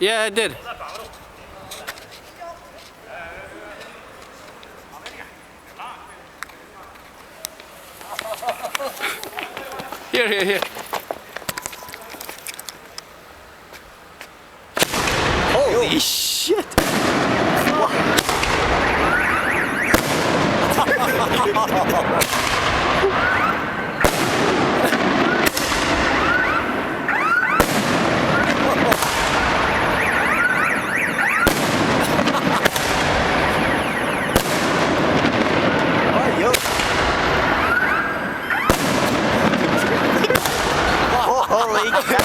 Yeah, I did. Here. Holy shit! Holy cow!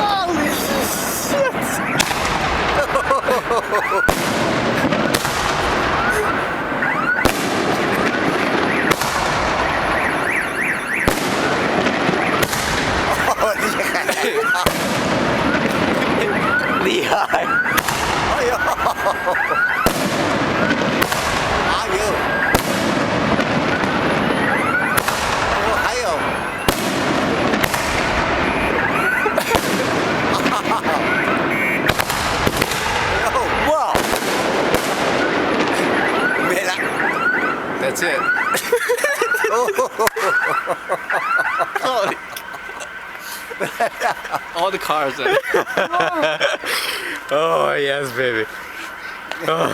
Holy shit! 厉害！哎呦！哎呦！哦，还有。哇！没了。That's it. Holy. All the cars. Oh yes, baby. Oh.